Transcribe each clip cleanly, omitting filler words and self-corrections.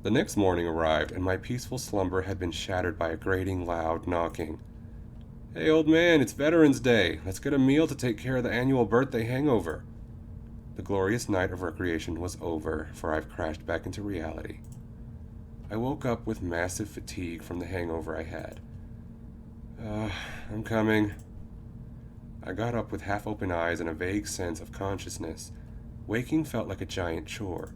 The next morning arrived, and my peaceful slumber had been shattered by a grating, loud knocking. "Hey, old man, it's Veterans Day. Let's get a meal to take care of the annual birthday hangover." The glorious night of recreation was over, for I've crashed back into reality. I woke up with massive fatigue from the hangover I had. I'm coming. I got up with half-open eyes and a vague sense of consciousness. Waking felt like a giant chore.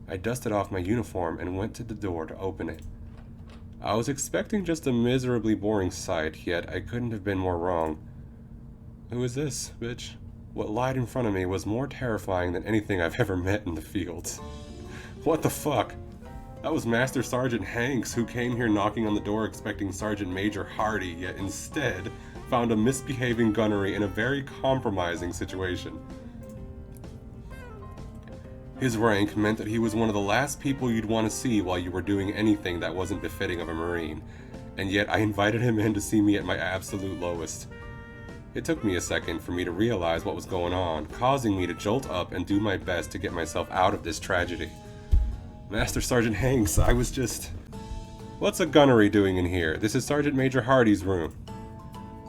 I dusted off my uniform and went to the door to open it. I was expecting just a miserably boring sight, yet I couldn't have been more wrong. Who is this, bitch? What lied in front of me was more terrifying than anything I've ever met in the fields. What the fuck? That was Master Sergeant Hanks, who came here knocking on the door expecting Sergeant Major Hardy, yet instead found a misbehaving gunnery in a very compromising situation. His rank meant that he was one of the last people you'd want to see while you were doing anything that wasn't befitting of a Marine, and yet I invited him in to see me at my absolute lowest. It took me a second for me to realize what was going on, causing me to jolt up and do my best to get myself out of this tragedy. Master Sergeant Hanks, I was just... What's a gunnery doing in here? This is Sergeant Major Hardy's room.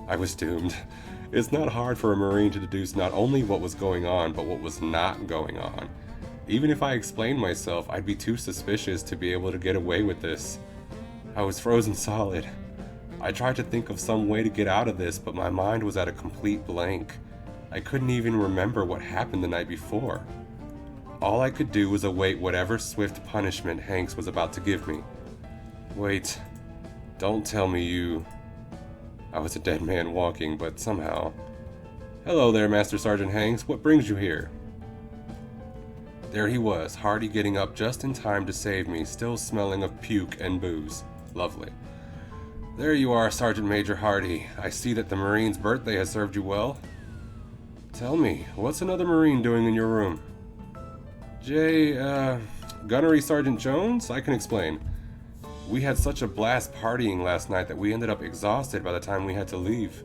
I was doomed. It's not hard for a Marine to deduce not only what was going on, but what was not going on. Even if I explained myself, I'd be too suspicious to be able to get away with this. I was frozen solid. I tried to think of some way to get out of this, but my mind was at a complete blank. I couldn't even remember what happened the night before. All I could do was await whatever swift punishment Hanks was about to give me. Wait, don't tell me you... I was a dead man walking, but somehow... Hello there, Master Sergeant Hanks. What brings you here? There he was, Hardy getting up just in time to save me, still smelling of puke and booze. Lovely. There you are, Sergeant Major Hardy. I see that the Marine's birthday has served you well. Tell me, what's another Marine doing in your room? Gunnery Sergeant Jones? I can explain. We had such a blast partying last night that we ended up exhausted by the time we had to leave.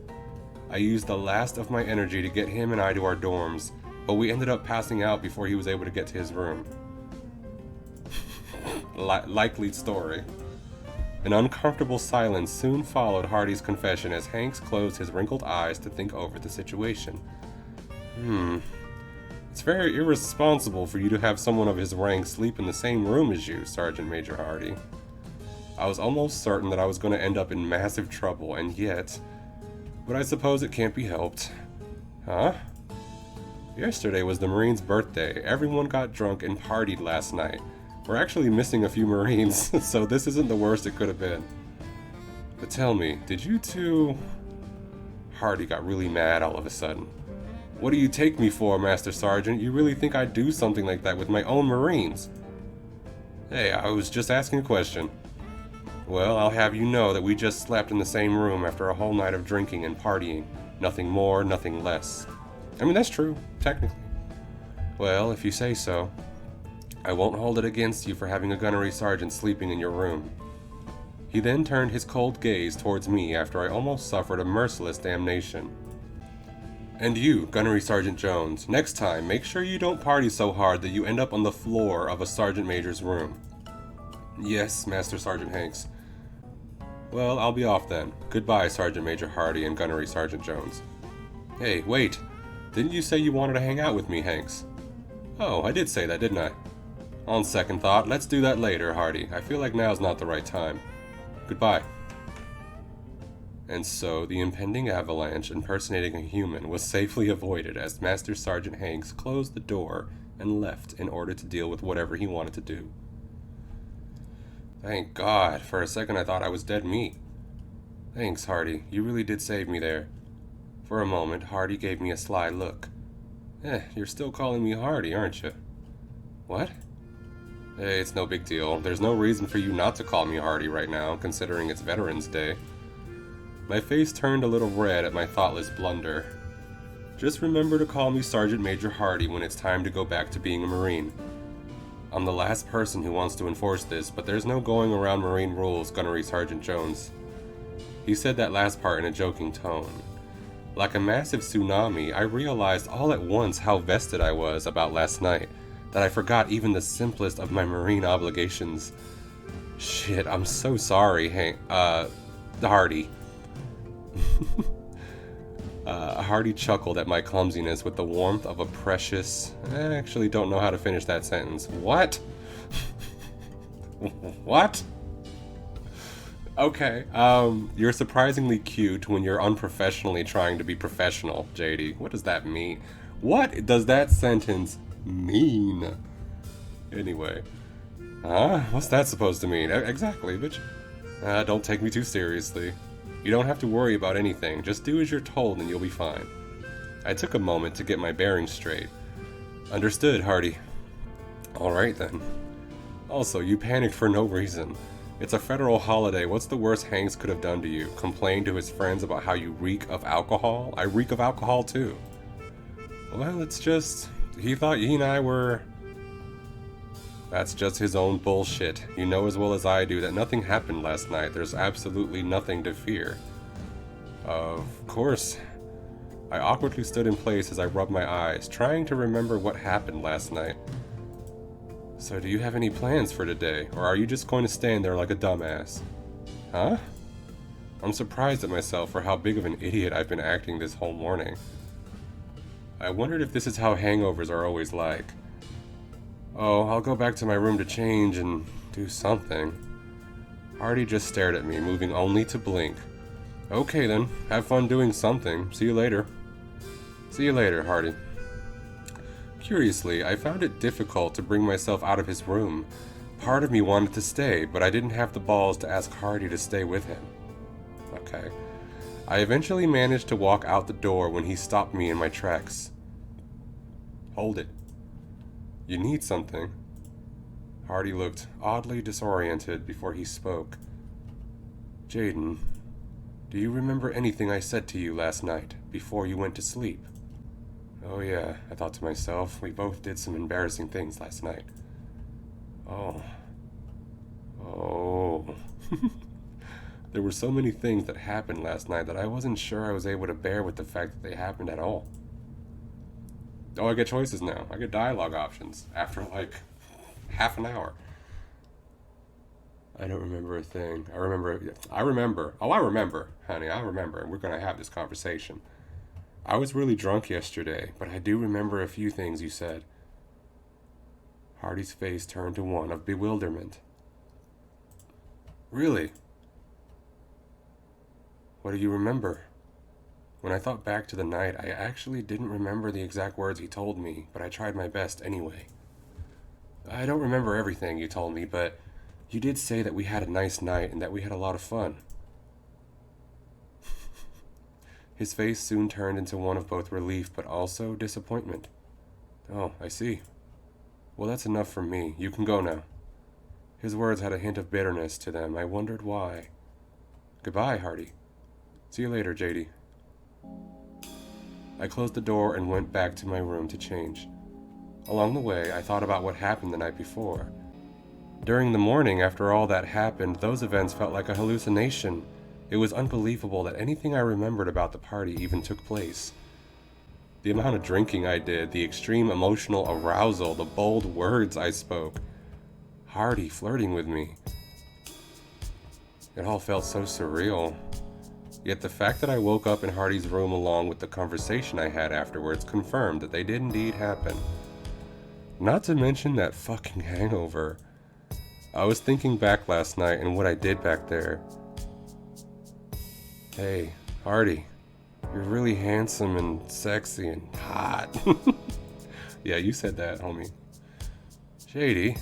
I used the last of my energy to get him and I to our dorms, but we ended up passing out before he was able to get to his room. Likely story. An uncomfortable silence soon followed Hardy's confession as Hanks closed his wrinkled eyes to think over the situation. It's very irresponsible for you to have someone of his rank sleep in the same room as you, Sergeant Major Hardy. I was almost certain that I was going to end up in massive trouble, and yet... But I suppose it can't be helped. Huh? Yesterday was the Marine's birthday. Everyone got drunk and partied last night. We're actually missing a few Marines, so this isn't the worst it could have been. But tell me, did you two... Hardy got really mad all of a sudden. What do you take me for, Master Sergeant? You really think I'd do something like that with my own Marines? Hey, I was just asking a question. Well, I'll have you know that we just slept in the same room after a whole night of drinking and partying. Nothing more, nothing less. I mean, that's true, technically. Well, if you say so. I won't hold it against you for having a gunnery sergeant sleeping in your room. He then turned his cold gaze towards me after I almost suffered a merciless damnation. And you, Gunnery Sergeant Jones, next time make sure you don't party so hard that you end up on the floor of a Sergeant Major's room. Yes, Master Sergeant Hanks. Well, I'll be off then. Goodbye, Sergeant Major Hardy and Gunnery Sergeant Jones. Hey, wait. Didn't you say you wanted to hang out with me, Hanks? Oh, I did say that, didn't I? On second thought, let's do that later, Hardy. I feel like now's not the right time. Goodbye. And so, the impending avalanche impersonating a human was safely avoided as Master Sergeant Hanks closed the door and left in order to deal with whatever he wanted to do. Thank God. For a second I thought I was dead meat. Thanks, Hardy. You really did save me there. For a moment, Hardy gave me a sly look. You're still calling me Hardy, aren't you? What? Hey, it's no big deal. There's no reason for you not to call me Hardy right now, considering it's Veterans Day. My face turned a little red at my thoughtless blunder. Just remember to call me Sergeant Major Hardy when it's time to go back to being a Marine. I'm the last person who wants to enforce this, but there's no going around Marine rules, Gunnery Sergeant Jones. He said that last part in a joking tone. Like a massive tsunami, I realized all at once how vested I was about last night, that I forgot even the simplest of my marine obligations. Shit, I'm so sorry, Hardy. Hardy chuckled at my clumsiness with the warmth of a precious... I actually don't know how to finish that sentence. What? What? Okay, you're surprisingly cute when you're unprofessionally trying to be professional, JD. What does that mean? What does that sentence mean? Anyway. What's that supposed to mean? Exactly, bitch. Don't take me too seriously. You don't have to worry about anything. Just do as you're told and you'll be fine. I took a moment to get my bearings straight. Understood, Hardy. Alright then. Also, you panicked for no reason. It's a federal holiday. What's the worst Hanks could have done to you? Complain to his friends about how you reek of alcohol? I reek of alcohol too. Well, it's just... he thought he and I were... That's just his own bullshit. You know as well as I do that nothing happened last night. There's absolutely nothing to fear. Of course. I awkwardly stood in place as I rubbed my eyes, trying to remember what happened last night. So do you have any plans for today, or are you just going to stand there like a dumbass? Huh? I'm surprised at myself for how big of an idiot I've been acting this whole morning. I wondered if this is how hangovers are always like. Oh, I'll go back to my room to change and do something. Hardy just stared at me, moving only to blink. Okay then, have fun doing something. See you later. See you later, Hardy. Curiously, I found it difficult to bring myself out of his room. Part of me wanted to stay, but I didn't have the balls to ask Hardy to stay with him. Okay. I eventually managed to walk out the door when he stopped me in my tracks. Hold it. You need something. Hardy looked oddly disoriented before he spoke. Jayden, do you remember anything I said to you last night, before you went to sleep? Oh yeah, I thought to myself, we both did some embarrassing things last night. Oh. There were so many things that happened last night that I wasn't sure I was able to bear with the fact that they happened at all. Oh, I get choices now. I get dialogue options after like half an hour. I don't remember a thing. I remember. Oh, I remember, honey. I remember. We're going to have this conversation. I was really drunk yesterday, but I do remember a few things you said. Hardy's face turned to one of bewilderment. Really? What do you remember? When I thought back to the night, I actually didn't remember the exact words he told me, but I tried my best anyway. I don't remember everything you told me, but you did say that we had a nice night and that we had a lot of fun. His face soon turned into one of both relief but also disappointment. Oh, I see. Well, that's enough from me. You can go now. His words had a hint of bitterness to them. I wondered why. Goodbye, Hardy. See you later, JD. I closed the door and went back to my room to change. Along the way, I thought about what happened the night before. During the morning, after all that happened, those events felt like a hallucination. It was unbelievable that anything I remembered about the party even took place. The amount of drinking I did, the extreme emotional arousal, the bold words I spoke. Hardy flirting with me. It all felt so surreal. Yet the fact that I woke up in Hardy's room along with the conversation I had afterwards confirmed that they did indeed happen. Not to mention that fucking hangover. I was thinking back last night and what I did back there. Hey, Hardy, you're really handsome and sexy and hot. Yeah, you said that, homie. Shady,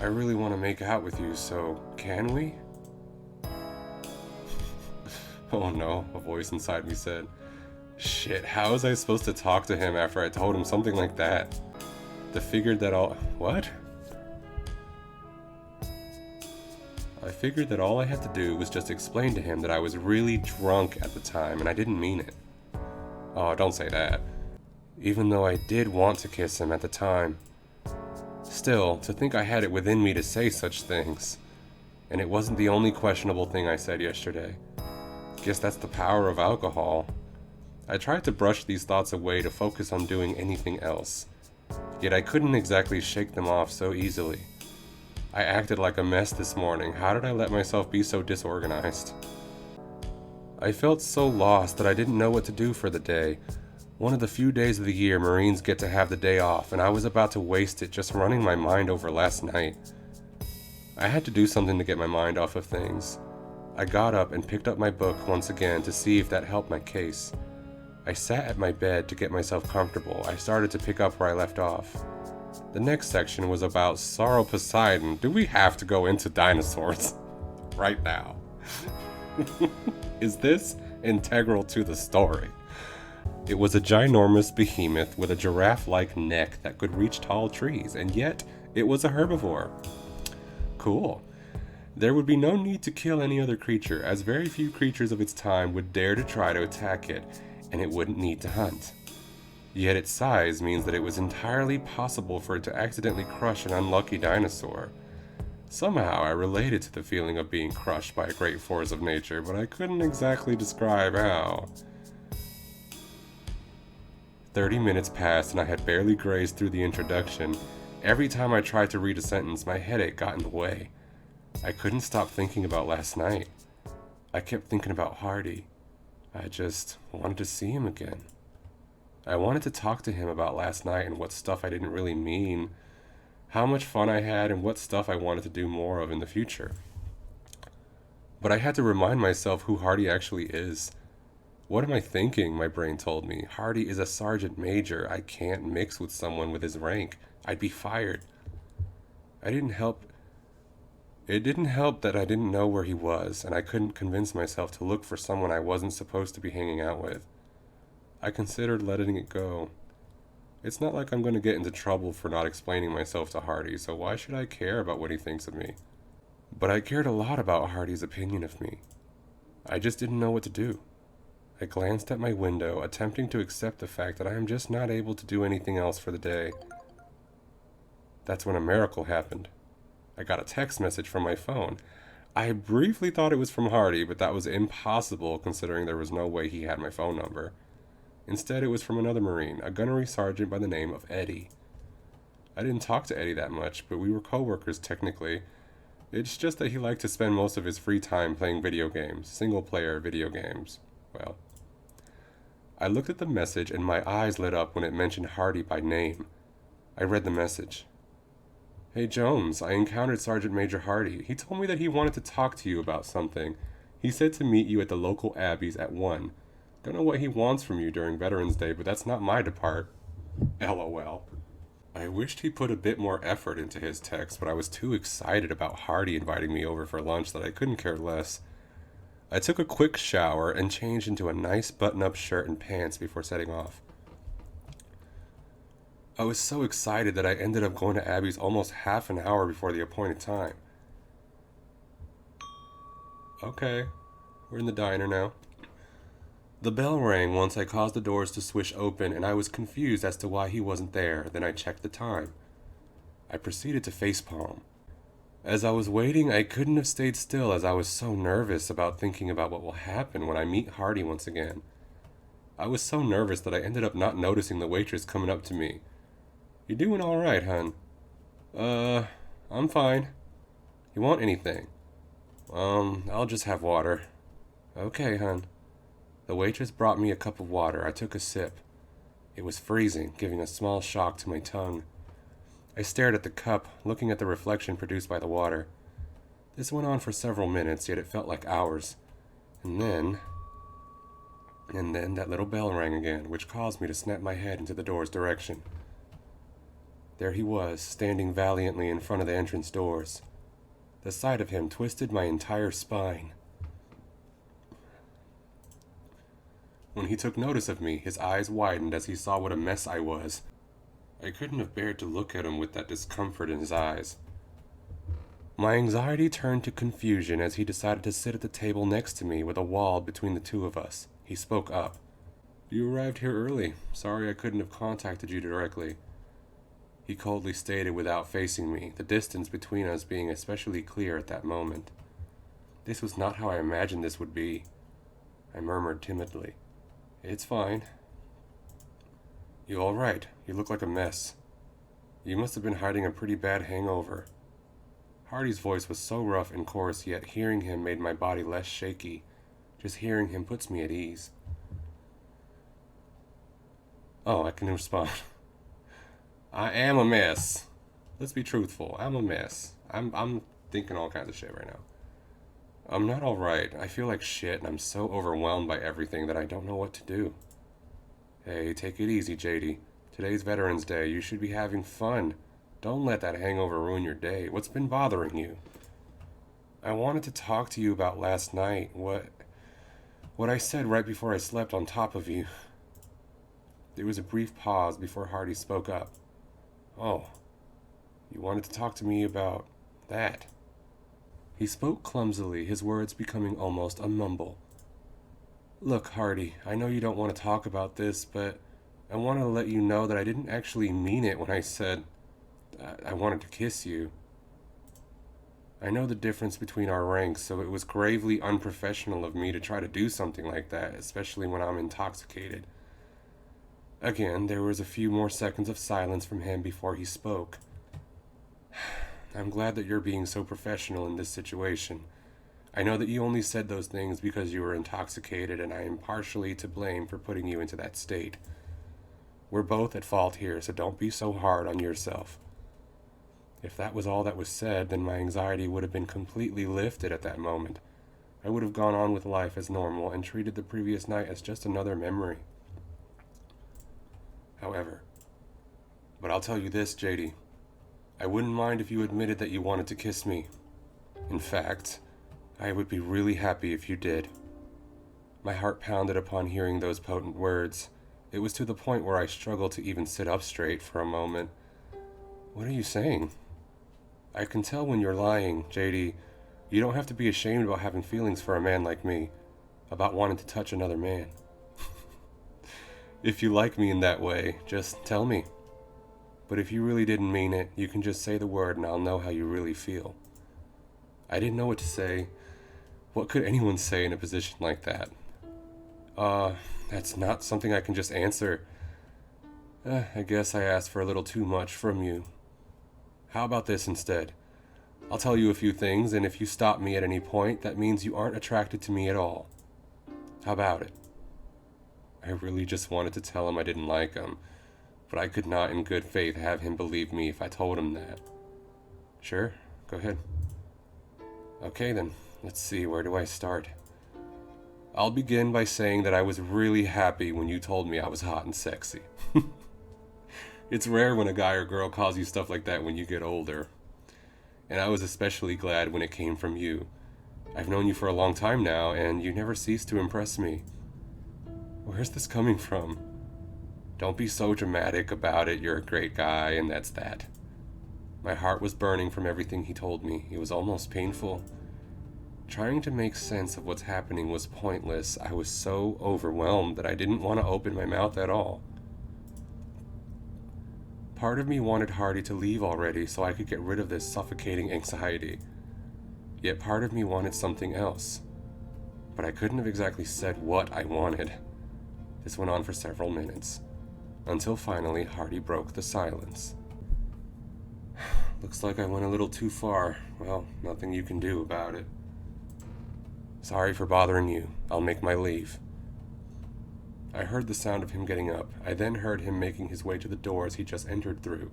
I really want to make out with you, so can we? Oh no, a voice inside me said. Shit, how was I supposed to talk to him after I told him something like that? I figured that all I had to do was just explain to him that I was really drunk at the time and I didn't mean it. Oh, don't say that. Even though I did want to kiss him at the time. Still, to think I had it within me to say such things. And it wasn't the only questionable thing I said yesterday. Guess that's the power of alcohol. I tried to brush these thoughts away to focus on doing anything else. Yet I couldn't exactly shake them off so easily. I acted like a mess this morning. How did I let myself be so disorganized? I felt so lost that I didn't know what to do for the day. One of the few days of the year Marines get to have the day off, and I was about to waste it just running my mind over last night. I had to do something to get my mind off of things. I got up and picked up my book once again to see if that helped my case. I sat at my bed to get myself comfortable. I started to pick up where I left off. The next section was about Sorrow Poseidon. Do we have to go into dinosaurs right now? Is this integral to the story? It was a ginormous behemoth with a giraffe-like neck that could reach tall trees, and yet it was a herbivore. Cool. There would be no need to kill any other creature, as very few creatures of its time would dare to try to attack it, and it wouldn't need to hunt. Yet its size means that it was entirely possible for it to accidentally crush an unlucky dinosaur. Somehow I related to the feeling of being crushed by a great force of nature, but I couldn't exactly describe how. 30 minutes passed and I had barely grazed through the introduction. Every time I tried to read a sentence, my headache got in the way. I couldn't stop thinking about last night. I kept thinking about Hardy. I just wanted to see him again. I wanted to talk to him about last night and what stuff I didn't really mean, how much fun I had, and what stuff I wanted to do more of in the future. But I had to remind myself who Hardy actually is. What am I thinking? My brain told me. Hardy is a sergeant major. I can't mix with someone with his rank. I'd be fired. It didn't help that I didn't know where he was, and I couldn't convince myself to look for someone I wasn't supposed to be hanging out with. I considered letting it go. It's not like I'm going to get into trouble for not explaining myself to Hardy, so why should I care about what he thinks of me? But I cared a lot about Hardy's opinion of me. I just didn't know what to do. I glanced at my window, attempting to accept the fact that I am just not able to do anything else for the day. That's when a miracle happened. I got a text message from my phone. I briefly thought it was from Hardy, but that was impossible considering there was no way he had my phone number. Instead, it was from another Marine, a gunnery sergeant by the name of Eddie. I didn't talk to Eddie that much, but we were co-workers technically. It's just that he liked to spend most of his free time playing video games, single-player video games. Well, I looked at the message and my eyes lit up when it mentioned Hardy by name. I read the message. Hey Jones, I encountered Sergeant Major Hardy. He told me that he wanted to talk to you about something. He said to meet you at the local Abbeys at 1. Don't know what he wants from you during Veterans Day, but that's not my depart. LOL. I wished he put a bit more effort into his text, but I was too excited about Hardy inviting me over for lunch that I couldn't care less. I took a quick shower and changed into a nice button-up shirt and pants before setting off. I was so excited that I ended up going to Abby's almost half an hour before the appointed time. Okay, we're in the diner now. The bell rang once I caused the doors to swish open, and I was confused as to why he wasn't there. Then I checked the time. I proceeded to facepalm. As I was waiting, I couldn't have stayed still as I was so nervous about thinking about what will happen when I meet Hardy once again. I was so nervous that I ended up not noticing the waitress coming up to me. You doing all right, hun? I'm fine. You want anything? I'll just have water. Okay, hun. The waitress brought me a cup of water. I took a sip. It was freezing, giving a small shock to my tongue. I stared at the cup, looking at the reflection produced by the water. This went on for several minutes, yet it felt like hours. And then that little bell rang again, which caused me to snap my head into the door's direction. There he was, standing valiantly in front of the entrance doors. The sight of him twisted my entire spine. When he took notice of me, his eyes widened as he saw what a mess I was. I couldn't have bared to look at him with that discomfort in his eyes. My anxiety turned to confusion as he decided to sit at the table next to me with a wall between the two of us. He spoke up. You arrived here early. Sorry I couldn't have contacted you directly. He coldly stated without facing me, the distance between us being especially clear at that moment. This was not how I imagined this would be. I murmured timidly. It's fine. You all right? You look like a mess. You must have been hiding a pretty bad hangover. Hardy's voice was so rough and coarse, yet hearing him made my body less shaky. Just hearing him puts me at ease. Oh, I can respond. I am a mess. Let's be truthful. I'm a mess. I'm thinking all kinds of shit right now. I'm not alright. I feel like shit and I'm so overwhelmed by everything that I don't know what to do. Hey, take it easy, JD. Today's Veterans Day. You should be having fun. Don't let that hangover ruin your day. What's been bothering you? I wanted to talk to you about last night. What I said right before I slept on top of you. There was a brief pause before Hardy spoke up. Oh, you wanted to talk to me about that. He spoke clumsily, his words becoming almost a mumble. Look, Hardy, I know you don't want to talk about this, but I want to let you know that I didn't actually mean it when I said I wanted to kiss you. I know the difference between our ranks, so it was gravely unprofessional of me to try to do something like that, especially when I'm intoxicated. Again, there was a few more seconds of silence from him before he spoke. I'm glad that you're being so professional in this situation. I know that you only said those things because you were intoxicated, and I am partially to blame for putting you into that state. We're both at fault here, so don't be so hard on yourself. If that was all that was said, then my anxiety would have been completely lifted at that moment. I would have gone on with life as normal and treated the previous night as just another memory. However, but I'll tell you this, JD. I wouldn't mind if you admitted that you wanted to kiss me. In fact, I would be really happy if you did. My heart pounded upon hearing those potent words. It was to the point where I struggled to even sit up straight for a moment. What are you saying? I can tell when you're lying, JD. You don't have to be ashamed about having feelings for a man like me, about wanting to touch another man. If you like me in that way, just tell me. But if you really didn't mean it, you can just say the word and I'll know how you really feel. I didn't know what to say. What could anyone say in a position like that? That's not something I can just answer. I guess I asked for a little too much from you. How about this instead? I'll tell you a few things, and if you stop me at any point, that means you aren't attracted to me at all. How about it? I really just wanted to tell him I didn't like him, but I could not in good faith have him believe me if I told him that. Sure, go ahead. Okay then, let's see, where do I start? I'll begin by saying that I was really happy when you told me I was hot and sexy. It's rare when a guy or girl calls you stuff like that when you get older. And I was especially glad when it came from you. I've known you for a long time now, and you never cease to impress me. Where's this coming from? Don't be so dramatic about it, you're a great guy, and that's that. My heart was burning from everything he told me. It was almost painful. Trying to make sense of what's happening was pointless. I was so overwhelmed that I didn't want to open my mouth at all. Part of me wanted Hardy to leave already so I could get rid of this suffocating anxiety. Yet part of me wanted something else. But I couldn't have exactly said what I wanted. This went on for several minutes, until finally Hardy broke the silence. Looks like I went a little too far. Well, nothing you can do about it. Sorry for bothering you. I'll make my leave. I heard the sound of him getting up. I then heard him making his way to the doors he just entered through.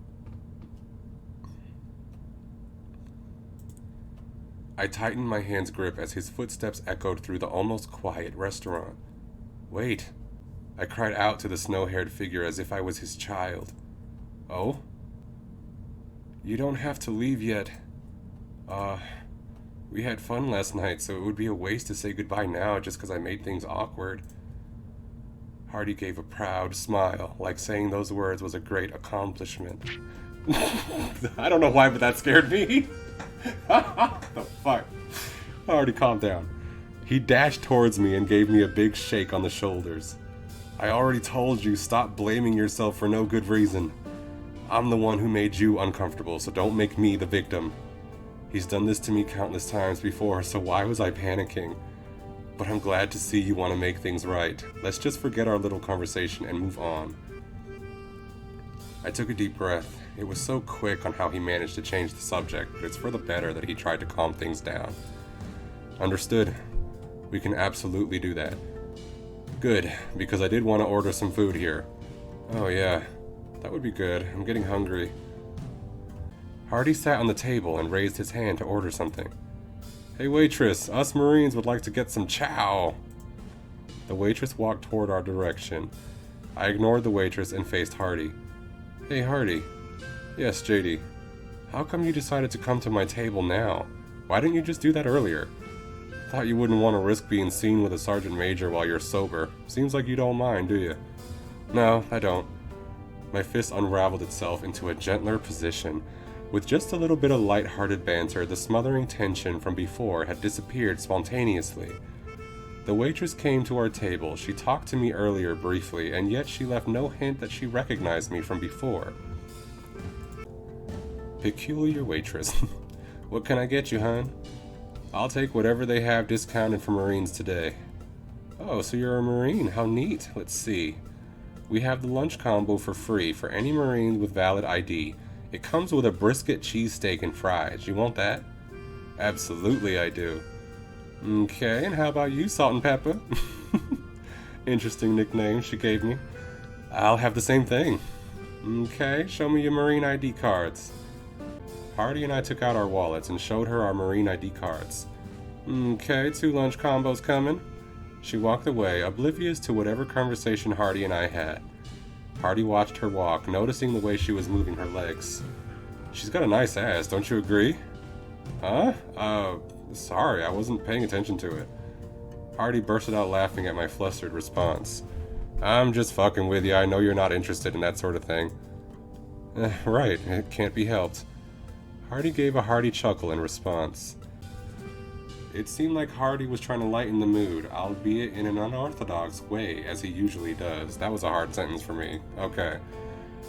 I tightened my hand's grip as his footsteps echoed through the almost quiet restaurant. Wait! I cried out to the snow-haired figure as if I was his child. Oh? You don't have to leave yet. We had fun last night, so it would be a waste to say goodbye now just because I made things awkward. Hardy gave a proud smile, like saying those words was a great accomplishment. I don't know why, but that scared me. The fuck? Hardy, calm down. He dashed towards me and gave me a big shake on the shoulders. I already told you, stop blaming yourself for no good reason. I'm the one who made you uncomfortable, so don't make me the victim. He's done this to me countless times before, so why was I panicking? But I'm glad to see you want to make things right. Let's just forget our little conversation and move on. I took a deep breath. It was so quick on how he managed to change the subject, but it's for the better that he tried to calm things down. Understood. We can absolutely do that. Good, because I did want to order some food here. Oh yeah, that would be good. I'm getting hungry. Hardy sat on the table and raised his hand to order something. Hey waitress, us Marines would like to get some chow. The waitress walked toward our direction. I ignored the waitress and faced Hardy. Hey Hardy. Yes, JD. How come you decided to come to my table now? Why didn't you just do that earlier? Thought you wouldn't want to risk being seen with a sergeant major while you're sober. Seems like you don't mind, do you? No, I don't. My fist unraveled itself into a gentler position. With just a little bit of light-hearted banter, the smothering tension from before had disappeared spontaneously. The waitress came to our table. She talked to me earlier briefly, and yet she left no hint that she recognized me from before. Peculiar waitress. What can I get you, hon? I'll take whatever they have discounted for Marines today. Oh, so you're a Marine. How neat. Let's see. We have the lunch combo for free for any Marine with valid ID. It comes with a brisket, cheesesteak, and fries. You want that? Absolutely I do. Okay, and how about you, Salt and Pepper? Interesting nickname she gave me. I'll have the same thing. Okay, show me your Marine ID cards. Hardy and I took out our wallets and showed her our Marine ID cards. Okay, 2 lunch combos coming. She walked away, oblivious to whatever conversation Hardy and I had. Hardy watched her walk, noticing the way she was moving her legs. She's got a nice ass, don't you agree? Huh? Sorry, I wasn't paying attention to it. Hardy bursted out laughing at my flustered response. I'm just fucking with you, I know you're not interested in that sort of thing. Right, it can't be helped. Hardy gave a hearty chuckle in response. It seemed like Hardy was trying to lighten the mood, albeit in an unorthodox way, as he usually does. That was a hard sentence for me. Okay.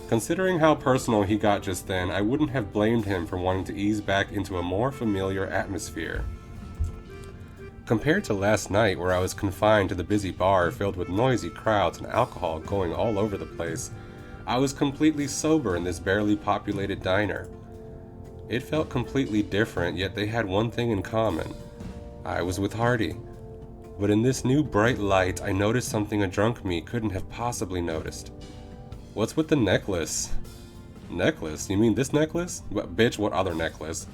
Considering how personal he got just then, I wouldn't have blamed him for wanting to ease back into a more familiar atmosphere. Compared to last night, where I was confined to the busy bar filled with noisy crowds and alcohol going all over the place, I was completely sober in this barely populated diner. It felt completely different, yet they had one thing in common. I was with Hardy. But in this new bright light, I noticed something a drunk me couldn't have possibly noticed. What's with the necklace? Necklace? You mean this necklace? Bitch, what other necklace?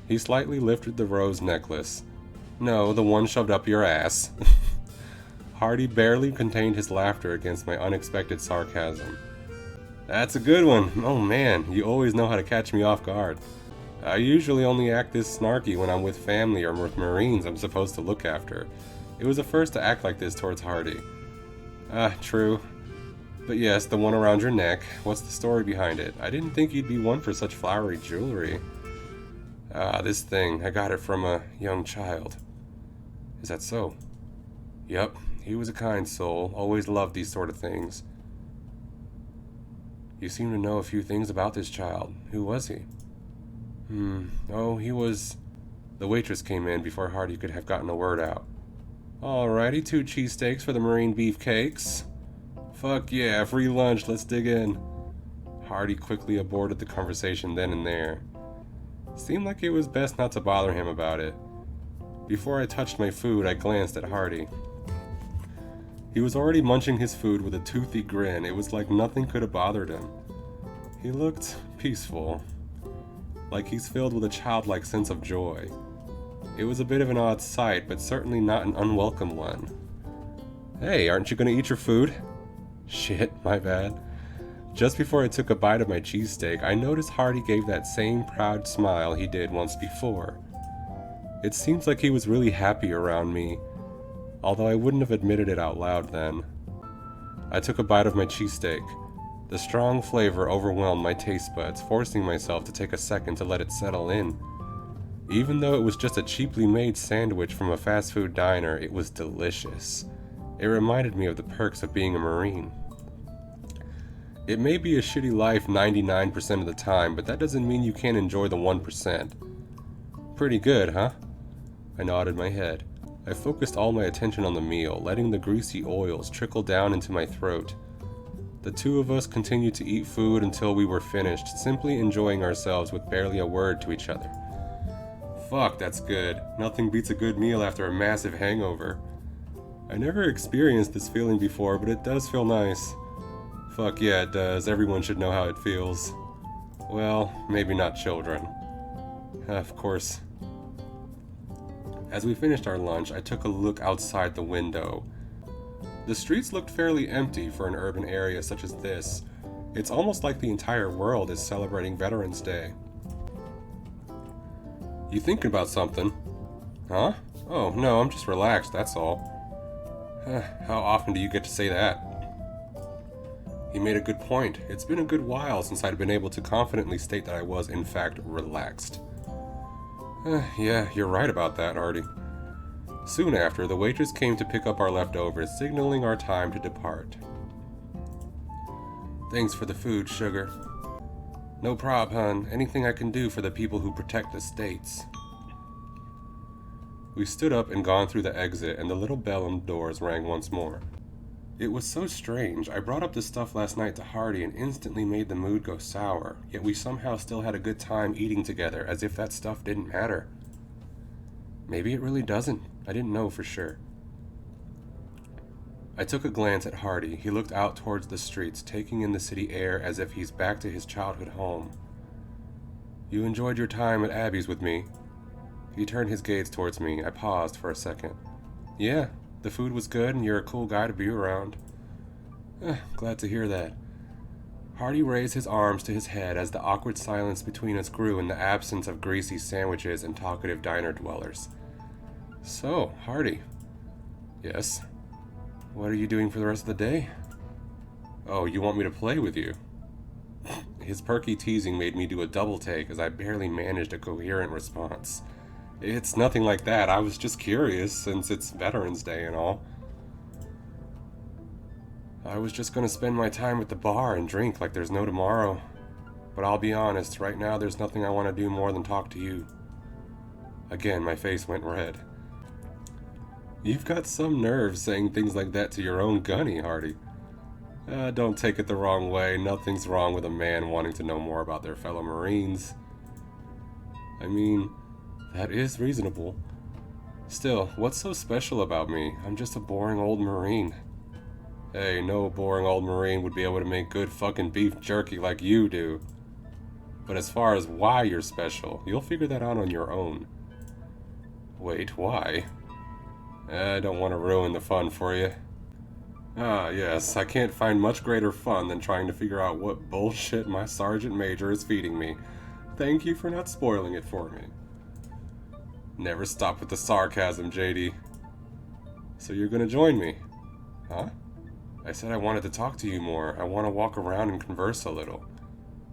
He slightly lifted the rose necklace. No, the one shoved up your ass. Hardy barely contained his laughter against my unexpected sarcasm. That's a good one. Oh man, you always know how to catch me off guard. I usually only act this snarky when I'm with family or with Marines I'm supposed to look after. It was a first to act like this towards Hardy. True. But yes, the one around your neck. What's the story behind it? I didn't think you'd be one for such flowery jewelry. This thing. I got it from a young child. Is that so? Yep, he was a kind soul. Always loved these sort of things. You seem to know a few things about this child. Who was he? Oh, he was... The waitress came in before Hardy could have gotten a word out. Alrighty, 2 cheesesteaks for the Marine beefcakes. Fuck yeah, free lunch, let's dig in. Hardy quickly aborted the conversation then and there. Seemed like it was best not to bother him about it. Before I touched my food, I glanced at Hardy. He was already munching his food with a toothy grin. It was like nothing could have bothered him. He looked peaceful. Like he's filled with a childlike sense of joy. It was a bit of an odd sight, but certainly not an unwelcome one. Hey, aren't you gonna eat your food? Shit, my bad. Just before I took a bite of my cheesesteak, I noticed Hardy gave that same proud smile he did once before. It seems like he was really happy around me, although I wouldn't have admitted it out loud then. I took a bite of my cheesesteak. The strong flavor overwhelmed my taste buds, forcing myself to take a second to let it settle in. Even though it was just a cheaply made sandwich from a fast food diner, it was delicious. It reminded me of the perks of being a Marine. It may be a shitty life 99% of the time, but that doesn't mean you can't enjoy the 1%. Pretty good, huh? I nodded my head. I focused all my attention on the meal, letting the greasy oils trickle down into my throat. The two of us continued to eat food until we were finished, simply enjoying ourselves with barely a word to each other. Fuck, that's good. Nothing beats a good meal after a massive hangover. I never experienced this feeling before, but it does feel nice. Fuck yeah, it does. Everyone should know how it feels. Well, maybe not children. Of course. As we finished our lunch, I took a look outside the window. The streets looked fairly empty for an urban area such as this. It's almost like the entire world is celebrating Veterans Day. You thinking about something? Huh? Oh, no, I'm just relaxed, that's all. How often do you get to say that? He made a good point. It's been a good while since I'd been able to confidently state that I was, in fact, relaxed. Yeah, you're right about that, Hardy. Soon after, the waitress came to pick up our leftovers, signaling our time to depart. Thanks for the food, sugar. No prob, hun. Anything I can do for the people who protect the states. We stood up and gone through the exit, and the little bell on the doors rang once more. It was so strange. I brought up the stuff last night to Hardy and instantly made the mood go sour, yet we somehow still had a good time eating together, as if that stuff didn't matter. Maybe it really doesn't. I didn't know for sure. I took a glance at Hardy. He looked out towards the streets, taking in the city air as if he's back to his childhood home. You enjoyed your time at Abby's with me? He turned his gaze towards me. I paused for a second. Yeah, the food was good and you're a cool guy to be around. Glad to hear that. Hardy raised his arms to his head as the awkward silence between us grew in the absence of greasy sandwiches and talkative diner dwellers. So, Hardy. Yes? What are you doing for the rest of the day? Oh, you want me to play with you? His perky teasing made me do a double take as I barely managed a coherent response. It's nothing like that. I was just curious since it's Veterans Day and all. I was just gonna spend my time at the bar and drink like there's no tomorrow. But I'll be honest, right now there's nothing I want to do more than talk to you. Again, my face went red. You've got some nerve saying things like that to your own gunny, Hardy. Don't take it the wrong way. Nothing's wrong with a man wanting to know more about their fellow Marines. I mean, that is reasonable. Still, what's so special about me? I'm just a boring old Marine. Hey, no boring old Marine would be able to make good fucking beef jerky like you do. But as far as why you're special, you'll figure that out on your own. Wait, why? I don't want to ruin the fun for you. Ah, yes, I can't find much greater fun than trying to figure out what bullshit my sergeant major is feeding me. Thank you for not spoiling it for me. Never stop with the sarcasm, JD. So you're gonna join me? Huh? I said I wanted to talk to you more. I want to walk around and converse a little.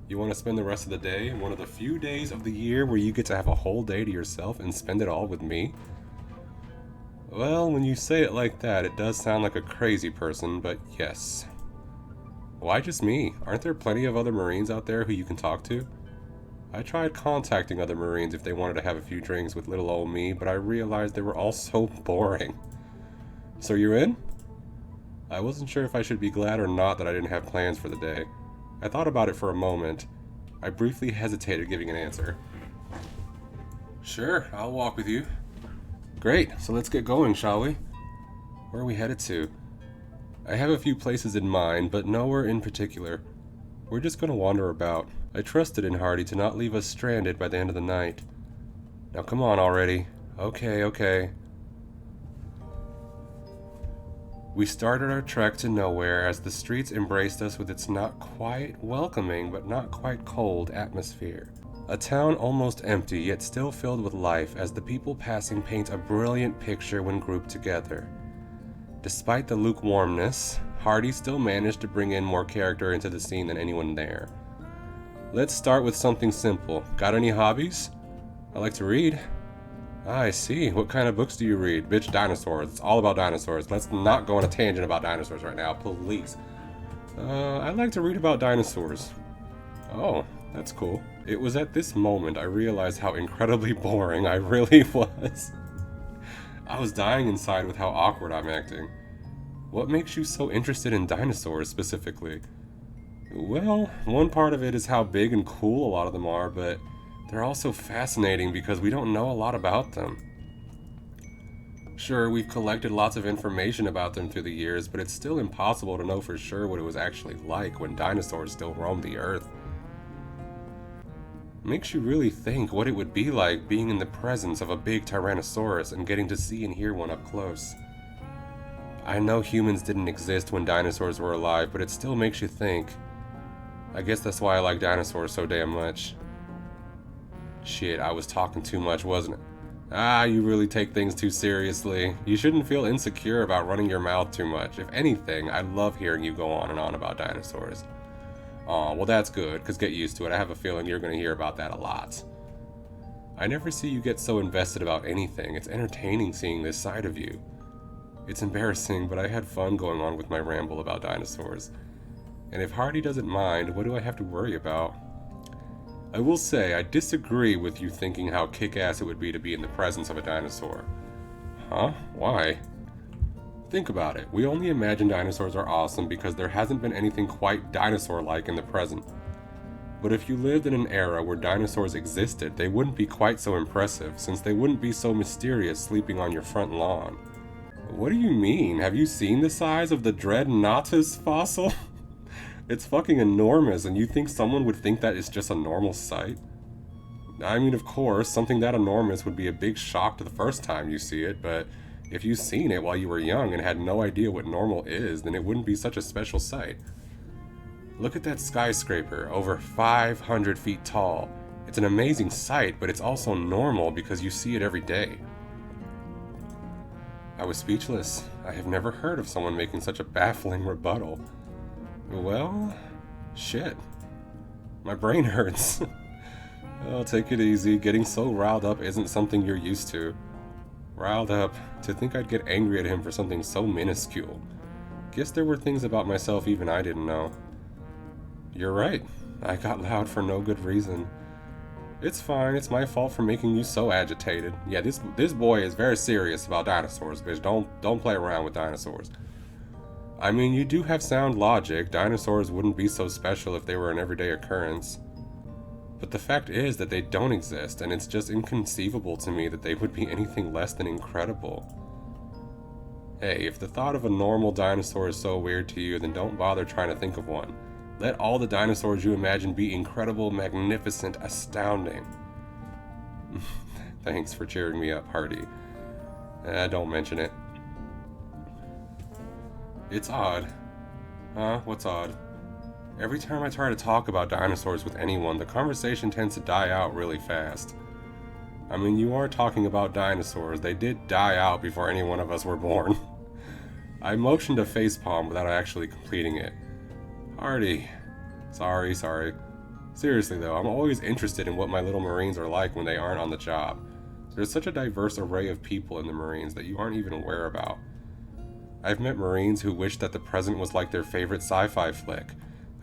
You want to spend the rest of the day, one of the few days of the year where you get to have a whole day to yourself and spend it all with me? Well, when you say it like that, it does sound like a crazy person, but yes. Why just me? Aren't there plenty of other Marines out there who you can talk to? I tried contacting other Marines if they wanted to have a few drinks with little old me, but I realized they were all so boring. So you're in? I wasn't sure if I should be glad or not that I didn't have plans for the day. I thought about it for a moment. I briefly hesitated giving an answer. Sure, I'll walk with you. Great, so let's get going, shall we? Where are we headed to? I have a few places in mind, but nowhere in particular. We're just gonna wander about. I trusted in Hardy to not leave us stranded by the end of the night. Now come on already. Okay. We started our trek to nowhere as the streets embraced us with its not quite welcoming but not quite cold atmosphere. A town almost empty yet still filled with life as the people passing paint a brilliant picture when grouped together. Despite the lukewarmness, Hardy still managed to bring in more character into the scene than anyone there. Let's start with something simple. Got any hobbies? I like to read. I see. What kind of books do you read? Bitch, dinosaurs. It's all about dinosaurs. Let's not go on a tangent about dinosaurs right now, please. I like to read about dinosaurs. Oh, that's cool. It was at this moment I realized how incredibly boring I really was. I was dying inside with how awkward I'm acting. What makes you so interested in dinosaurs specifically? Well, one part of it is how big and cool a lot of them are, but they're also fascinating because we don't know a lot about them. Sure, we've collected lots of information about them through the years, but it's still impossible to know for sure what it was actually like when dinosaurs still roamed the Earth. It makes you really think what it would be like being in the presence of a big Tyrannosaurus and getting to see and hear one up close. I know humans didn't exist when dinosaurs were alive, but it still makes you think. I guess that's why I like dinosaurs so damn much. Shit, I was talking too much, wasn't it? Ah, you really take things too seriously. You shouldn't feel insecure about running your mouth too much. If anything, I love hearing you go on and on about dinosaurs. Aw, well that's good, because get used to it. I have a feeling you're going to hear about that a lot. I never see you get so invested about anything. It's entertaining seeing this side of you. It's embarrassing, but I had fun going on with my ramble about dinosaurs. And if Hardy doesn't mind, what do I have to worry about? I will say, I disagree with you thinking how kick-ass it would be to be in the presence of a dinosaur. Huh? Why? Think about it. We only imagine dinosaurs are awesome because there hasn't been anything quite dinosaur-like in the present. But if you lived in an era where dinosaurs existed, they wouldn't be quite so impressive, since they wouldn't be so mysterious sleeping on your front lawn. What do you mean? Have you seen the size of the Dreadnoughtus fossil? It's fucking enormous, and you think someone would think that it's just a normal sight? I mean, of course, something that enormous would be a big shock the first time you see it, but if you've seen it while you were young and had no idea what normal is, then it wouldn't be such a special sight. Look at that skyscraper, over 500 feet tall. It's an amazing sight, but it's also normal because you see it every day. I was speechless. I have never heard of someone making such a baffling rebuttal. Well, shit. My brain hurts. Oh, take it easy. Getting so riled up isn't something you're used to. Riled up? To think I'd get angry at him for something so minuscule. Guess there were things about myself even I didn't know. You're right. I got loud for no good reason. It's fine. It's my fault for making you so agitated. Yeah, this boy is very serious about dinosaurs, bitch. Don't play around with dinosaurs. I mean, you do have sound logic. Dinosaurs wouldn't be so special if they were an everyday occurrence. But the fact is that they don't exist, and it's just inconceivable to me that they would be anything less than incredible. Hey, if the thought of a normal dinosaur is so weird to you, then don't bother trying to think of one. Let all the dinosaurs you imagine be incredible, magnificent, astounding. Thanks for cheering me up, Hardy. Don't mention it. It's odd. Huh? What's odd? Every time I try to talk about dinosaurs with anyone, the conversation tends to die out really fast. I mean, you are talking about dinosaurs. They did die out before any one of us were born. I motioned a facepalm without actually completing it. Hardy. Sorry. Seriously though, I'm always interested in what my little Marines are like when they aren't on the job. There's such a diverse array of people in the Marines that you aren't even aware about. I've met Marines who wish that the present was like their favorite sci-fi flick.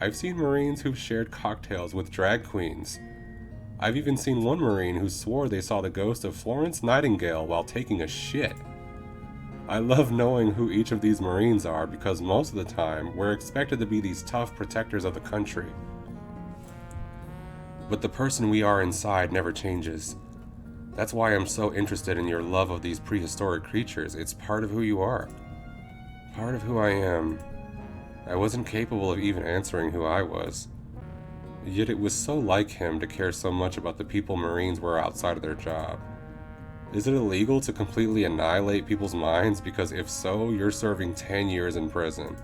I've seen Marines who've shared cocktails with drag queens. I've even seen one Marine who swore they saw the ghost of Florence Nightingale while taking a shit. I love knowing who each of these Marines are because most of the time we're expected to be these tough protectors of the country. But the person we are inside never changes. That's why I'm so interested in your love of these prehistoric creatures. It's part of who you are. Part of who I am. I wasn't capable of even answering who I was. Yet it was so like him to care so much about the people Marines were outside of their job. Is it illegal to completely annihilate people's minds? Because if so, you're serving 10 years in prison.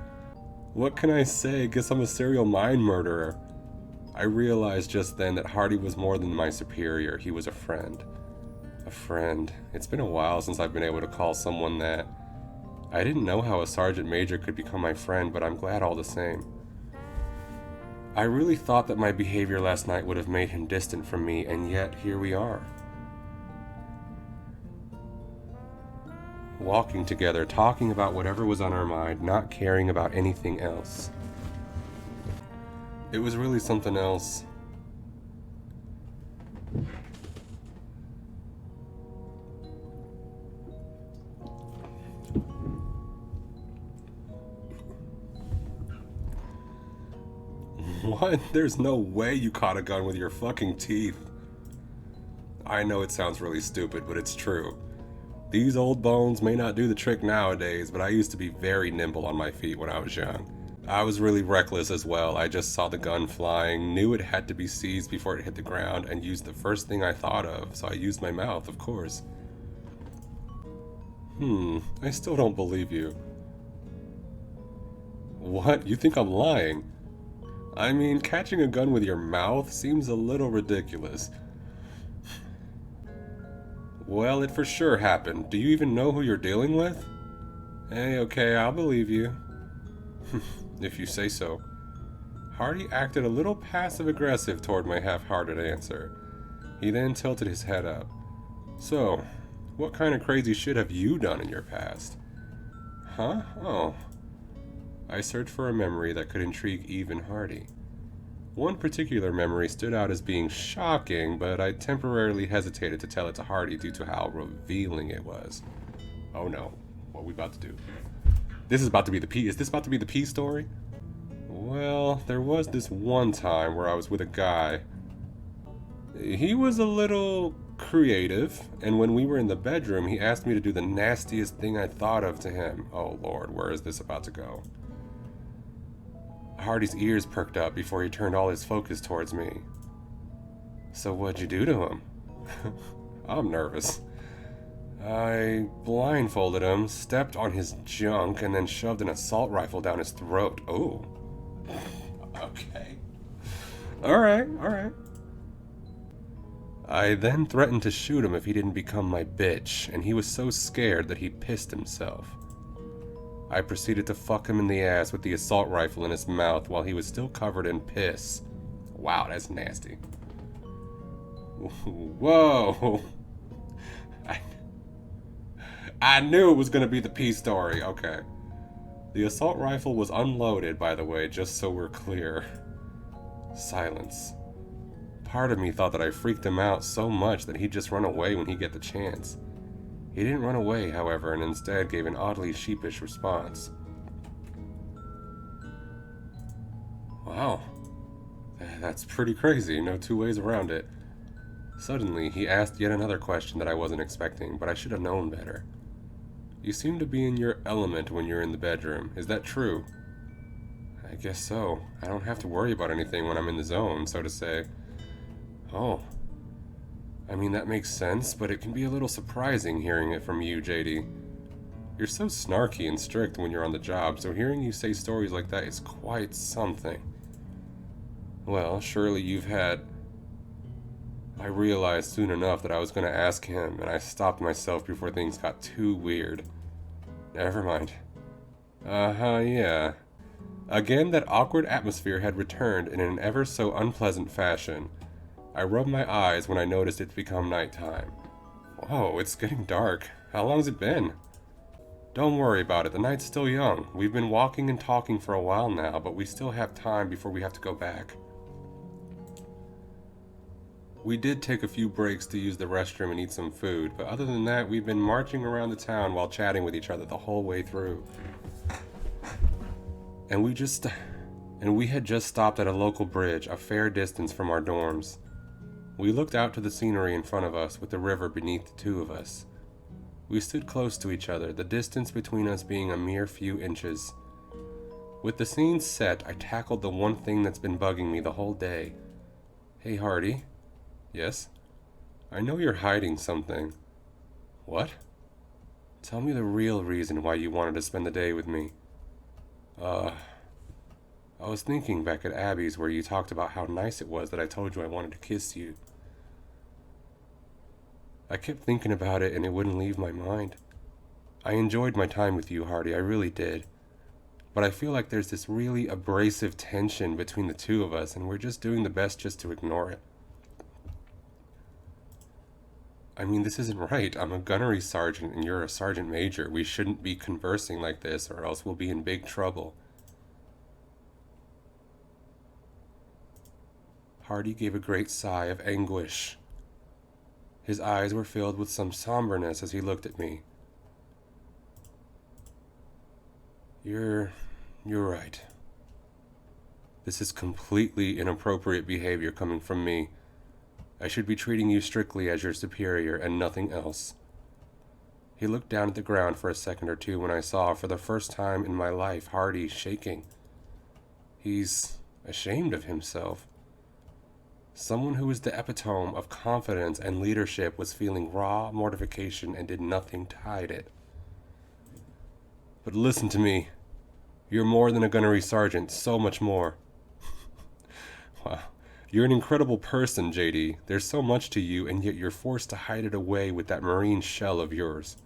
What can I say? Guess I'm a serial mind murderer. I realized just then that Hardy was more than my superior. He was a friend. A friend. It's been a while since I've been able to call someone that. I didn't know how a sergeant major could become my friend, but I'm glad all the same. I really thought that my behavior last night would have made him distant from me, and yet here we are. Walking together, talking about whatever was on our mind, not caring about anything else. It was really something else. What? There's no way you caught a gun with your fucking teeth. I know it sounds really stupid, but it's true. These old bones may not do the trick nowadays, but I used to be very nimble on my feet when I was young. I was really reckless as well. I just saw the gun flying, knew it had to be seized before it hit the ground, and used the first thing I thought of, so I used my mouth, of course. I still don't believe you. What? You think I'm lying? I mean, catching a gun with your mouth seems a little ridiculous. Well, it for sure happened. Do you even know who you're dealing with? Hey, okay, I'll believe you. If you say so. Hardy acted a little passive-aggressive toward my half-hearted answer. He then tilted his head up. So, what kind of crazy shit have you done in your past? Huh? Oh. I searched for a memory that could intrigue even Hardy. One particular memory stood out as being shocking, but I temporarily hesitated to tell it to Hardy due to how revealing it was. Oh no, what are we about to do? This is about to be the P. Is this about to be the P story? Well, there was this one time where I was with a guy. He was a little creative, and when we were in the bedroom, he asked me to do the nastiest thing I thought of to him. Oh lord, where is this about to go? Hardy's ears perked up before he turned all his focus towards me. So what'd you do to him? I'm nervous. I blindfolded him, stepped on his junk, and then shoved an assault rifle down his throat. Oh. Okay. Alright. I then threatened to shoot him if he didn't become my bitch, and he was so scared that he pissed himself. I proceeded to fuck him in the ass with the assault rifle in his mouth while he was still covered in piss. Wow, that's nasty. Whoa. I knew it was going to be the P story. Okay. The assault rifle was unloaded, by the way, just so we're clear. Silence. Part of me thought that I freaked him out so much that he'd just run away when he get the chance. He didn't run away, however, and instead gave an oddly sheepish response. Wow. That's pretty crazy, no two ways around it. Suddenly, he asked yet another question that I wasn't expecting, but I should have known better. You seem to be in your element when you're in the bedroom. Is that true? I guess so. I don't have to worry about anything when I'm in the zone, so to say. Oh. I mean, that makes sense, but it can be a little surprising hearing it from you, JD. You're so snarky and strict when you're on the job, so hearing you say stories like that is quite something. Well, surely you've had... I realized soon enough that I was going to ask him, and I stopped myself before things got too weird. Never mind. Yeah. Again, that awkward atmosphere had returned in an ever so unpleasant fashion. I rubbed my eyes when I noticed it become nighttime. Whoa, it's getting dark. How long's it been? Don't worry about it, the night's still young. We've been walking and talking for a while now, but we still have time before we have to go back. We did take a few breaks to use the restroom and eat some food, but other than that, we've been marching around the town while chatting with each other the whole way through. And we had just stopped at a local bridge, a fair distance from our dorms. We looked out to the scenery in front of us with the river beneath the two of us. We stood close to each other, the distance between us being a mere few inches. With the scene set, I tackled the one thing that's been bugging me the whole day. Hey, Hardy. Yes? I know you're hiding something. What? Tell me the real reason why you wanted to spend the day with me. I was thinking back at Abby's where you talked about how nice it was that I told you I wanted to kiss you. I kept thinking about it and it wouldn't leave my mind. I enjoyed my time with you, Hardy, I really did. But I feel like there's this really abrasive tension between the two of us and we're just doing the best just to ignore it. I mean, this isn't right. I'm a gunnery sergeant and you're a sergeant major. We shouldn't be conversing like this or else we'll be in big trouble. Hardy gave a great sigh of anguish. His eyes were filled with some somberness as he looked at me. You're right. This is completely inappropriate behavior coming from me. I should be treating you strictly as your superior and nothing else." He looked down at the ground for a second or two when I saw, for the first time in my life, Hardy shaking. He's ashamed of himself. Someone who was the epitome of confidence and leadership was feeling raw mortification and did nothing to hide it. "But listen to me. You're more than a gunnery sergeant, so much more." Wow. "You're an incredible person, JD. There's so much to you, and yet you're forced to hide it away with that marine shell of yours.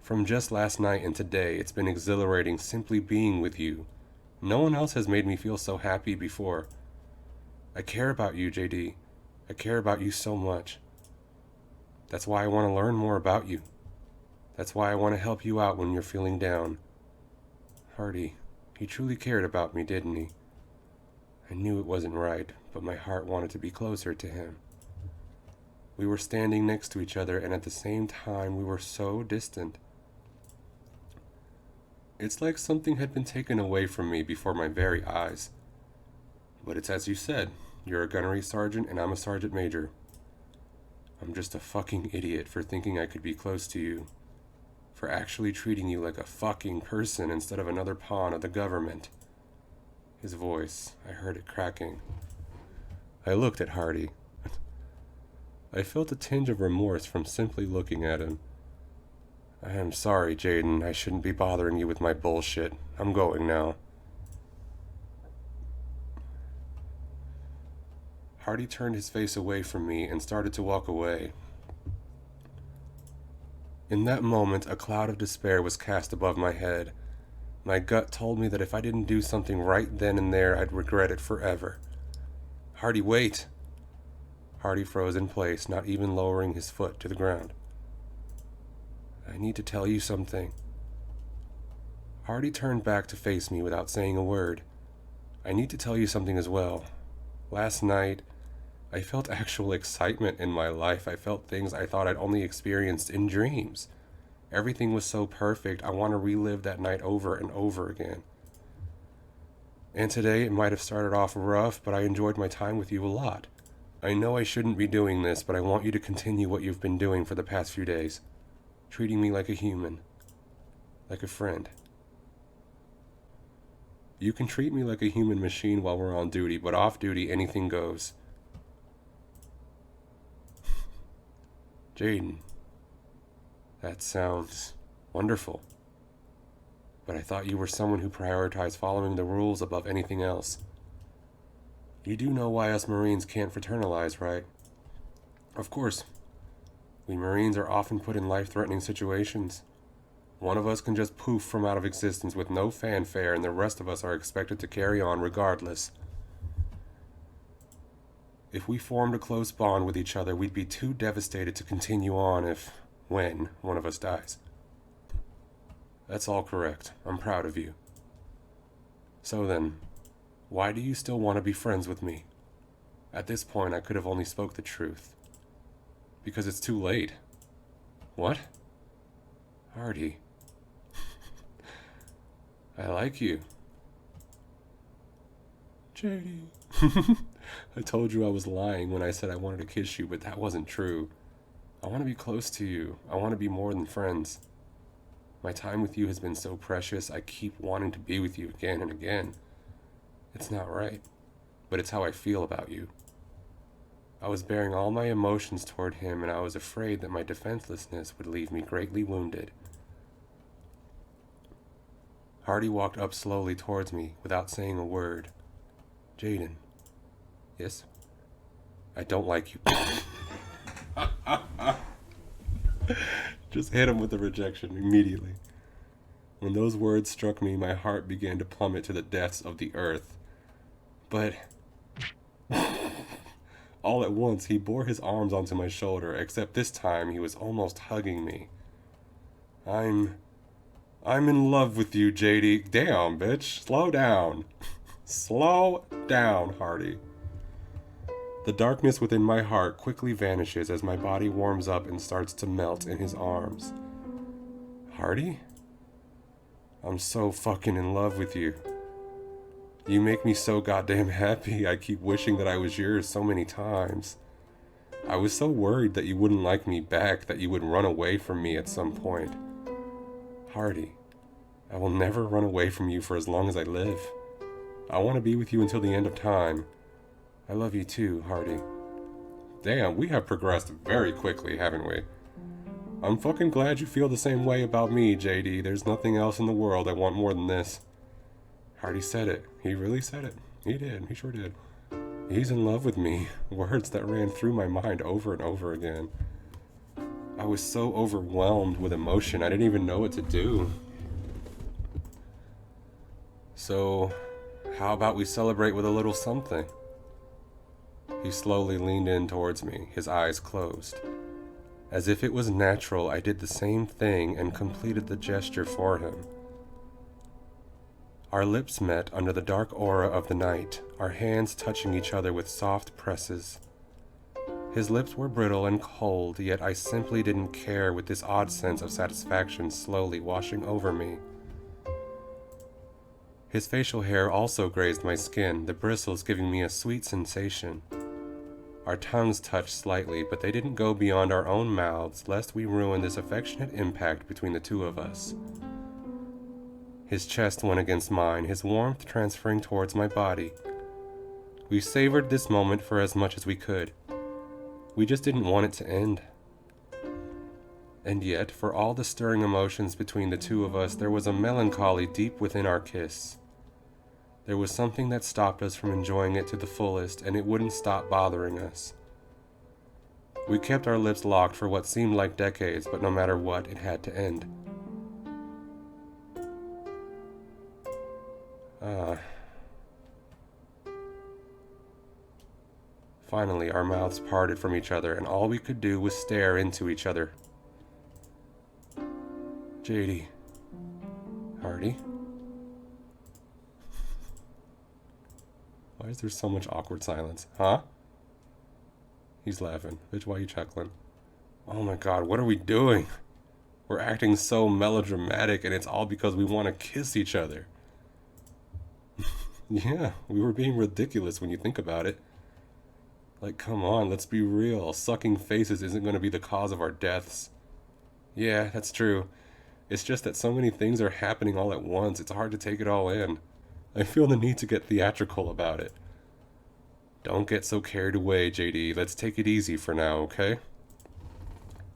From just last night and today, it's been exhilarating simply being with you. No one else has made me feel so happy before. I care about you, JD. I care about you so much. That's why I want to learn more about you. That's why I want to help you out when you're feeling down." Hardy, he truly cared about me, didn't he? I knew it wasn't right, but my heart wanted to be closer to him. We were standing next to each other, and at the same time we were so distant. It's like something had been taken away from me before my very eyes. But it's as you said, you're a gunnery sergeant and I'm a sergeant major. I'm just a fucking idiot for thinking I could be close to you. For actually treating you like a fucking person instead of another pawn of the government. His voice, I heard it cracking. I looked at Hardy. I felt a tinge of remorse from simply looking at him. "I am sorry, Jayden. I shouldn't be bothering you with my bullshit. I'm going now." Hardy turned his face away from me and started to walk away. In that moment, a cloud of despair was cast above my head. My gut told me that if I didn't do something right then and there, I'd regret it forever. "Hardy, wait!" Hardy froze in place, not even lowering his foot to the ground. "I need to tell you something." Hardy turned back to face me without saying a word. "I need to tell you something as well. Last night, I felt actual excitement in my life. I felt things I thought I'd only experienced in dreams. Everything was so perfect, I want to relive that night over and over again. And today, it might have started off rough, but I enjoyed my time with you a lot. I know I shouldn't be doing this, but I want you to continue what you've been doing for the past few days. Treating me like a human. Like a friend. You can treat me like a human machine while we're on duty, but off duty, anything goes." "Jayden, that sounds wonderful. But I thought you were someone who prioritized following the rules above anything else. You do know why us Marines can't fraternize, right? Of course. We Marines are often put in life-threatening situations. One of us can just poof from out of existence with no fanfare, and the rest of us are expected to carry on regardless. If we formed a close bond with each other, we'd be too devastated to continue on when one of us dies. That's all correct. I'm proud of you. So then, why do you still want to be friends with me? At this point, I could have only spoke the truth. Because it's too late. What? Hardy. I like you. JD. I told you I was lying when I said I wanted to kiss you, but that wasn't true. I want to be close to you. I want to be more than friends. My time with you has been so precious, I keep wanting to be with you again and again. It's not right, but it's how I feel about you. I was bearing all my emotions toward him, and I was afraid that my defenselessness would leave me greatly wounded. Hardy walked up slowly towards me without saying a word. Jayden. Yes? I don't like you. Just hit him with the rejection immediately. When those words struck me, my heart began to plummet to the depths of the earth. But all at once, he bore his arms onto my shoulder, except this time he was almost hugging me. I'm in love with you, JD. Damn, bitch. Slow down. Slow down, Hardy. The darkness within my heart quickly vanishes as my body warms up and starts to melt in his arms. Hardy? I'm so fucking in love with you. You make me so goddamn happy. I keep wishing that I was yours so many times. I was so worried that you wouldn't like me back, that you would run away from me at some point. Hardy, I will never run away from you for as long as I live. I want to be with you until the end of time. I love you too, Hardy. Damn, we have progressed very quickly, haven't we? I'm fucking glad you feel the same way about me, JD. There's nothing else in the world I want more than this. Hardy said it. He really said it. He did. He sure did. He's in love with me. Words that ran through my mind over and over again. I was so overwhelmed with emotion, I didn't even know what to do. So, how about we celebrate with a little something? He slowly leaned in towards me, his eyes closed. As if it was natural, I did the same thing and completed the gesture for him. Our lips met under the dark aura of the night, our hands touching each other with soft presses. His lips were brittle and cold, yet I simply didn't care, with this odd sense of satisfaction slowly washing over me. His facial hair also grazed my skin, the bristles giving me a sweet sensation. Our tongues touched slightly, but they didn't go beyond our own mouths, lest we ruin this affectionate impact between the two of us. His chest went against mine, his warmth transferring towards my body. We savored this moment for as much as we could. We just didn't want it to end. And yet, for all the stirring emotions between the two of us, there was a melancholy deep within our kiss. There was something that stopped us from enjoying it to the fullest, and it wouldn't stop bothering us. We kept our lips locked for what seemed like decades, but no matter what, it had to end. Finally, our mouths parted from each other, and all we could do was stare into each other. JD. Hardy? Why is there so much awkward silence? Huh? He's laughing. Bitch, why are you chuckling? Oh my god, what are we doing? We're acting so melodramatic, and it's all because we want to kiss each other. Yeah, we were being ridiculous when you think about it. Like, come on, let's be real. Sucking faces isn't going to be the cause of our deaths. Yeah, that's true. It's just that so many things are happening all at once, it's hard to take it all in. I feel the need to get theatrical about it. Don't get so carried away, JD. Let's take it easy for now, okay?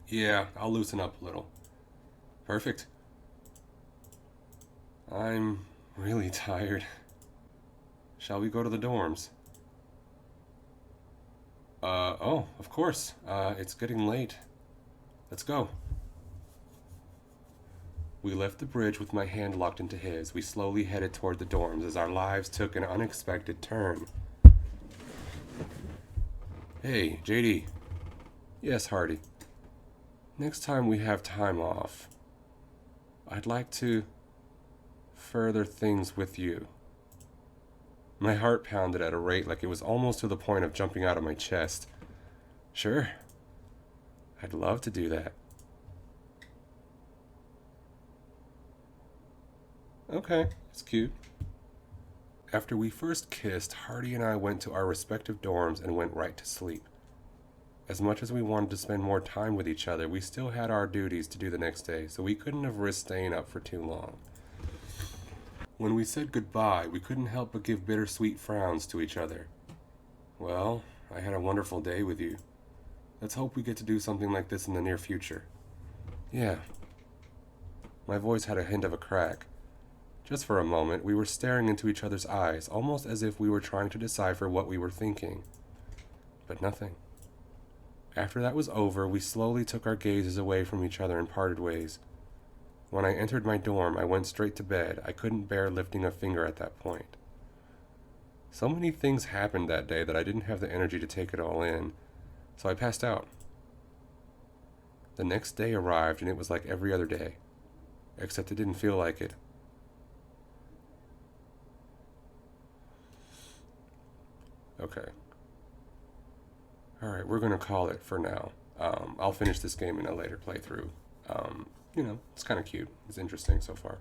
Yeah, I'll loosen up a little. Perfect. I'm really tired. Shall we go to the dorms? Oh, of course. It's getting late. Let's go. We left the bridge with my hand locked into his. We slowly headed toward the dorms as our lives took an unexpected turn. Hey, JD. Yes, Hardy. Next time we have time off, I'd like to further things with you. My heart pounded at a rate like it was almost to the point of jumping out of my chest. Sure. I'd love to do that. Okay, it's cute. After we first kissed, Hardy and I went to our respective dorms and went right to sleep. As much as we wanted to spend more time with each other, we still had our duties to do the next day, so we couldn't have risked staying up for too long. When we said goodbye, we couldn't help but give bittersweet frowns to each other. Well, I had a wonderful day with you. Let's hope we get to do something like this in the near future. Yeah. My voice had a hint of a crack. Just for a moment, we were staring into each other's eyes, almost as if we were trying to decipher what we were thinking. But nothing. After that was over, we slowly took our gazes away from each other and parted ways. When I entered my dorm, I went straight to bed. I couldn't bear lifting a finger at that point. So many things happened that day that I didn't have the energy to take it all in, so I passed out. The next day arrived, and it was like every other day, except it didn't feel like it. Okay. Alright, we're going to call it for now. I'll finish this game in a later playthrough. It's kind of cute. It's interesting so far.